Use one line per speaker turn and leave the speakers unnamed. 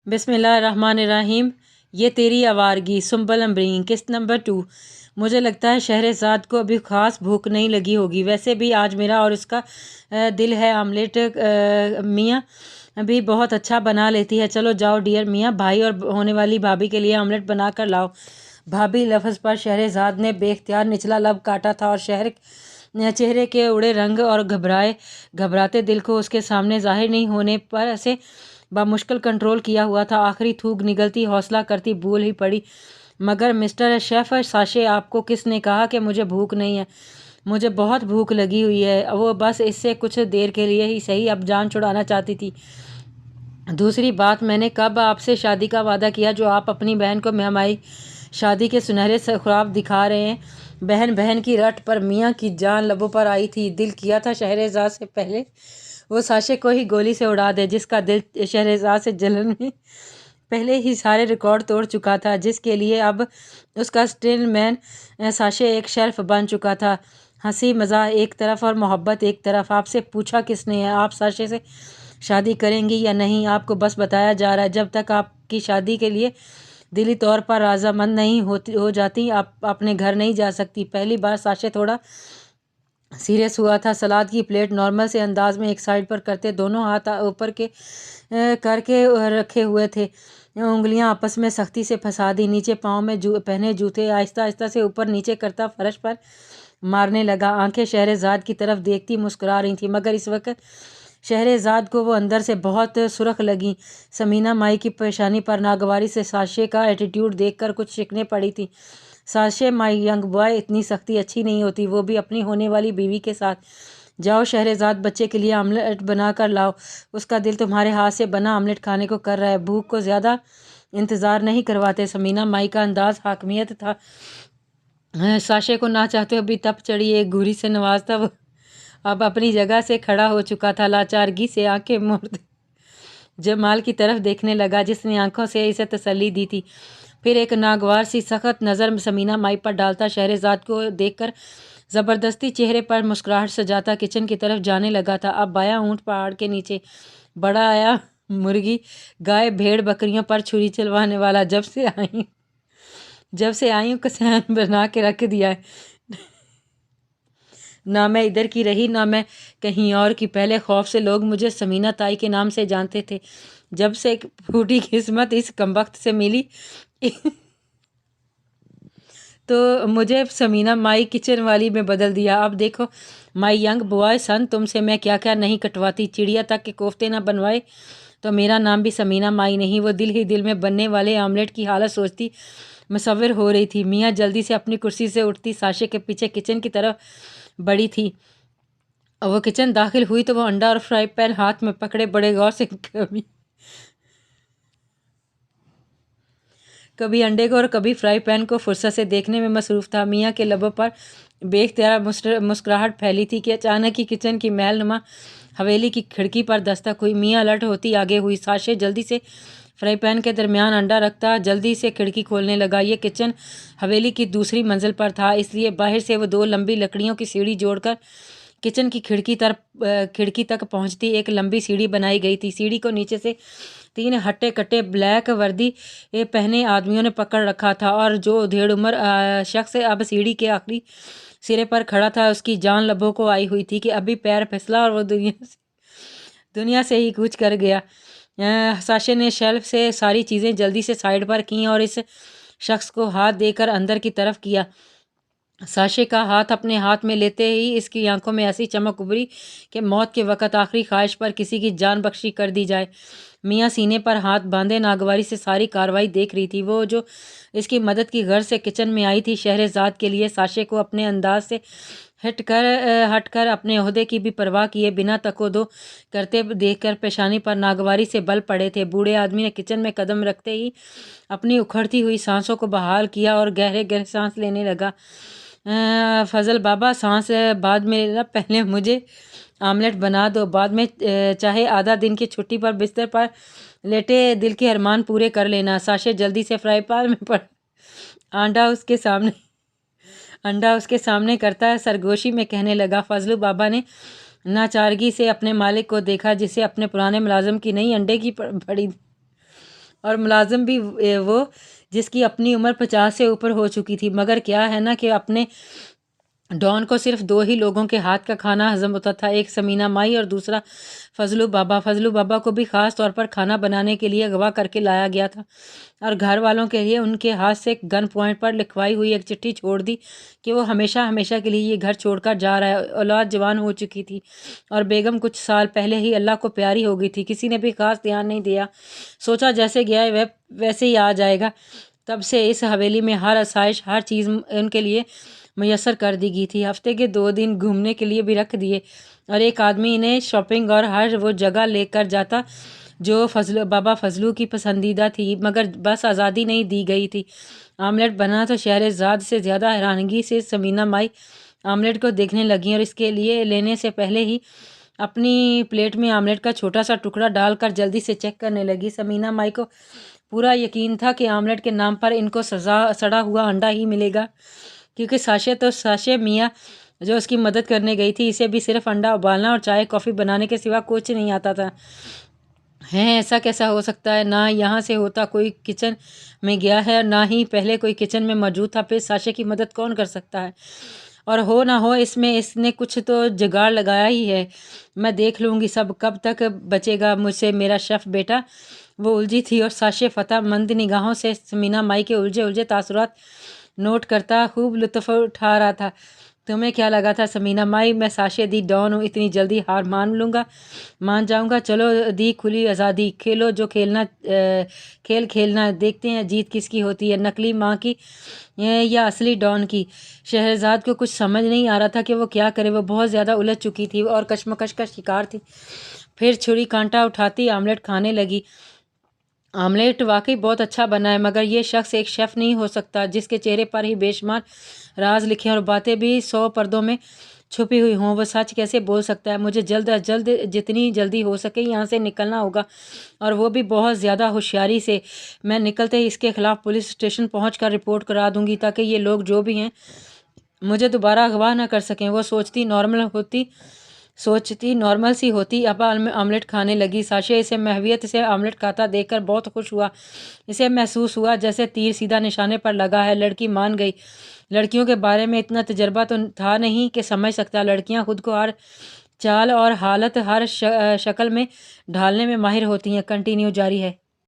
बिस्मिल्लाहिर्रहमानिर्रहीम। ये तेरी आवारगी सुंबल अम्बरीन किस्त नंबर 2। मुझे लगता है शहरज़ाद को अभी ख़ास भूख नहीं लगी होगी। वैसे भी आज मेरा और उसका दिल है आमलेट मियाँ भी बहुत अच्छा बना लेती है। चलो जाओ डियर मियाँ, भाई और होने वाली भाभी के लिए आमलेट बना कर लाओ। भाभी लफ्ज़ पर शहरज़ाद ने बेख्तियार निचला लब काटा था और चेहरे के उड़े रंग और घबराते दिल को उसके सामने ज़ाहिर नहीं होने पर से बामुश्किल कंट्रोल किया हुआ था। आखिरी थूक निगलती हौसला करती भूल ही पड़ी। मगर मिस्टर शेफ़ साशे, आपको किसने कहा कि मुझे भूख नहीं है? मुझे बहुत भूख लगी हुई है। वो बस इससे कुछ देर के लिए ही सही अब जान छुड़ाना चाहती थी। दूसरी बात, मैंने कब आपसे शादी का वादा किया जो आप अपनी बहन को हमारी शादी के सुनहरे ख्वाब दिखा रहे हैं? बहन बहन की रट पर मियाँ की जान लबों पर आई थी। दिल किया था शहरज़ाद से पहले वो साशे को ही गोली से उड़ा दे, जिसका दिल शहरज़ाद से जलन में पहले ही सारे रिकॉर्ड तोड़ चुका था, जिसके लिए अब उसका स्टिलमैन साशे एक शेल्फ बन चुका था। हंसी मजाक एक तरफ और मोहब्बत एक तरफ। आपसे पूछा किसने है? आप साशे से शादी करेंगी या नहीं? आपको बस बताया जा रहा है। जब तक आपकी शादी के लिए दिली तौर पर रजामंद नहीं हो जाती, आप अपने घर नहीं जा सकती। पहली बार साशे थोड़ा सीरियस हुआ था। सलाद की प्लेट नॉर्मल से अंदाज में एक साइड पर करते दोनों हाथ ऊपर के करके रखे हुए थे। उंगलियां आपस में सख्ती से फंसा दी। नीचे पाँव में पहने जूते आहिस्ता आहिस्ता से ऊपर नीचे करता फर्श पर मारने लगा। आंखें शहरज़ाद की तरफ देखती मुस्कुरा रही थी, मगर इस वक्त शहरज़ाद को वो अंदर से बहुत सुरख लगी। समीना माई की पेशानी पर नागवारी से साशे का एटीट्यूड देखकर कुछ शिकने पड़ी थी। साशे माई यंग बॉय, इतनी सख्ती अच्छी नहीं होती, वो भी अपनी होने वाली बीवी के साथ। जाओ शहरज़ाद, बच्चे के लिए आमलेट बना कर लाओ। उसका दिल तुम्हारे हाथ से बना आमलेट खाने को कर रहा है। भूख को ज़्यादा इंतज़ार नहीं करवाते। समीना माई का अंदाज हाकमियत था। साशे को ना चाहते हुए भी तप चढ़ी एक घूरी से नवाजता वो अब अपनी जगह से खड़ा हो चुका था। लाचारगी से आंखें मूंद जमाल की तरफ देखने लगा, जिसने आंखों से इसे तसल्ली दी थी। फिर एक नागवार सी सख्त नज़र समीना माई पर डालता शहरज़ाद को देखकर ज़बरदस्ती चेहरे पर मुस्कुराहट सजाता किचन की तरफ जाने लगा था। अब बायां ऊँट पहाड़ के नीचे बड़ा आया, मुर्गी गाय भेड़ बकरियों पर छुरी चलवाने वाला। जब से आई हूँ कसान बना के रख दिया है। ना मैं इधर की रही ना मैं कहीं और की। पहले खौफ से लोग मुझे समीना ताई के नाम से जानते थे। जब से एक फूटी किस्मत इस कमबख्त से मिली तो मुझे समीना माई किचन वाली में बदल दिया। अब देखो माई यंग बॉय सन, तुमसे मैं क्या क्या नहीं कटवाती। चिड़िया तक के कोफ्ते ना बनवाए तो मेरा नाम भी समीना माई नहीं। वो दिल ही दिल में बनने वाले आमलेट की हालत सोचती मुसव्विर हो रही थी। मियाँ जल्दी से अपनी कुर्सी से उठती साशे के पीछे किचन की तरफ बड़ी थी। वो किचन दाखिल हुई तो वो अंडा और फ्राई पैन हाथ में पकड़े बड़े गौर से कभी अंडे को और कभी फ्राई पैन को फुर्सत से देखने में मसरूफ़ था। मियाँ के लबों पर बेख्तियार मुस्कुराहट फैली थी कि अचानक ही किचन की महलनुमा हवेली की खिड़की पर दस्तक हुई। मियाँ अलर्ट होती आगे हुई। साशे जल्दी से फ्राई पैन के दरमियान अंडा रखता जल्दी से खिड़की खोलने लगा। ये किचन हवेली की दूसरी मंजिल पर था, इसलिए बाहर से वो दो लंबी लकड़ियों की सीढ़ी जोड़कर किचन की खिड़की तक पहुंचती एक लंबी सीढ़ी बनाई गई थी। सीढ़ी को नीचे से 3 हट्टे कट्टे ब्लैक वर्दी पहने आदमियों ने पकड़ रखा था, और जो उधेड़ उम्र शख्स अब सीढ़ी के आखिरी सिरे पर खड़ा था, उसकी जान लबों को आई हुई थी कि अभी पैर फिसला और वो दुनिया से ही कूच कर गया। साशे ने शेल्फ से सारी चीज़ें जल्दी से साइड पर की और इस शख्स को हाथ देकर अंदर की तरफ किया। साशे का हाथ अपने हाथ में लेते ही इसकी आंखों में ऐसी चमक उभरी कि मौत के वक़्त आखिरी ख्वाहिश पर किसी की जान बख्शी कर दी जाए। मियाँ सीने पर हाथ बांधे नागवारी से सारी कार्रवाई देख रही थी। वो जो इसकी मदद की गर्ज से किचन में आई थी शहरज़ाद के लिए। साशे को अपने अंदाज से हटकर अपने ओहदे की भी परवाह किए बिना तको-दो करते देखकर पेशानी पर नागवारी से बल पड़े थे। बूढ़े आदमी ने किचन में कदम रखते ही अपनी उखड़ती हुई सांसों को बहाल किया और गहरे गहरे सांस लेने लगा। फजल बाबा, सांस बाद में लेना, पहले मुझे आमलेट बना दो, बाद में चाहे आधा दिन की छुट्टी पर बिस्तर पर लेटे दिल के अरमान पूरे कर लेना। साशे जल्दी से फ्राई पैन में पड़ अंडा उसके सामने करता सरगोशी में कहने लगा। फजलू बाबा ने नाचारगी से अपने मालिक को देखा, जिसे अपने पुराने मुलाजिम की नई अंडे की पड़ी اور ملازم بھی وہ جس کی اپنی عمر 50 سے اوپر ہو چکی تھی، مگر کیا ہے نا کہ اپنے ڈان کو صرف 2 ہی لوگوں کے ہاتھ کا کھانا ہضم ہوتا تھا، ایک سمینہ مائی اور دوسرا فضلو بابا۔ فضلو بابا کو بھی خاص طور پر کھانا بنانے کے لیے اغوا کر کے لایا گیا تھا اور گھر والوں کے لیے ان کے ہاتھ سے گن پوائنٹ پر لکھوائی ہوئی ایک چٹھی چھوڑ دی کہ وہ ہمیشہ ہمیشہ کے لیے یہ گھر چھوڑ کر جا رہا ہے۔ اولاد جوان ہو چکی تھی اور بیگم کچھ سال پہلے ہی اللہ کو پیاری ہو گئی تھی، کسی نے بھی خاص دھیان نہیں دیا، سوچا جیسے گیا ہے ویسے ہی آ جائے گا۔ تب سے اس حویلی میں ہر آسائش، ہر چیز ان کے لیے میسر کر دی گئی تھی، ہفتے کے 2 دن گھومنے کے لیے بھی رکھ دیے اور ایک آدمی انہیں شاپنگ اور ہر وہ جگہ لے کر جاتا جو بابا فضلو کی پسندیدہ تھی، مگر بس آزادی نہیں دی گئی تھی۔ آملیٹ بنا تو شہرزاد سے زیادہ حیرانگی سے سمینہ مائی آملیٹ کو دیکھنے لگیں اور اس کے لیے لینے سے پہلے ہی اپنی پلیٹ میں آملیٹ کا چھوٹا سا ٹکڑا ڈال کر جلدی سے چیک کرنے لگی۔ سمینہ مائی کو پورا یقین تھا کہ آملیٹ کے نام پر ان کو سڑا ہوا انڈا ہی ملے گا، کیونکہ ساشے میاں جو اس کی مدد کرنے گئی تھی، اسے بھی صرف انڈا ابالنا اور چائے کافی بنانے کے سوا کچھ نہیں آتا تھا۔ ایسا کیسا ہو سکتا ہے؟ نہ یہاں سے ہوتا کوئی کچن میں گیا ہے اور نہ ہی پہلے کوئی کچن میں موجود تھا، پھر ساشے کی مدد کون کر سکتا ہے؟ اور ہو نہ ہو اس نے کچھ تو جگاڑ لگایا ہی ہے، میں دیکھ لوں گی سب، کب تک بچے گا مجھ سے میرا شیف بیٹا؟ وہ الجھی تھی اور ساشے فتح مند نگاہوں سے سمینہ مائی کے الجھے تاثرات نوٹ کرتا خوب لطف اٹھا رہا تھا۔ تمہیں کیا لگا تھا سمینہ مائی میں ساشے دی ڈان ہوں، اتنی جلدی ہار مان جاؤں گا؟ چلو دی کھلی آزادی، کھیلو جو کھیلنا، دیکھتے ہیں جیت کس کی ہوتی ہے، نقلی ماں کی یا اصلی ڈان کی۔ شہرزاد کو کچھ سمجھ نہیں آ رہا تھا کہ وہ کیا کرے، وہ بہت زیادہ الجھ چکی تھی اور کشمکش کا شکار تھی۔ پھر چھری کانٹا اٹھاتی آملیٹ کھانے لگی۔ آملیٹ واقعی بہت اچھا بنا ہے، مگر یہ شخص ایک شیف نہیں ہو سکتا جس کے چہرے پر ہی بے شمار راز لکھے اور باتیں بھی 100 پردوں میں چھپی ہوئی ہوں، وہ سچ کیسے بول سکتا ہے؟ مجھے جلد از جلد جتنی جلدی ہو سکے یہاں سے نکلنا ہوگا، اور وہ بھی بہت زیادہ ہوشیاری سے۔ میں نکلتے ہی اس کے خلاف پولیس اسٹیشن پہنچ کر رپورٹ کرا دوں گی تاکہ یہ لوگ جو بھی ہیں مجھے دوبارہ اغوا نہ کر سکیں۔ وہ سوچتی نارمل سی ہوتی، اب آملیٹ کھانے لگی۔ ساشے اسے محویت سے آملیٹ کھاتا دیکھ کر بہت خوش ہوا، اسے محسوس ہوا جیسے تیر سیدھا نشانے پر لگا ہے۔ لڑکی مان گئی، لڑکیوں کے بارے میں اتنا تجربہ تو تھا نہیں کہ سمجھ سکتا، لڑکیاں خود کو ہر چال اور حالت، ہر شکل میں ڈھالنے میں ماہر ہوتی ہیں۔ کنٹینیو جاری ہے۔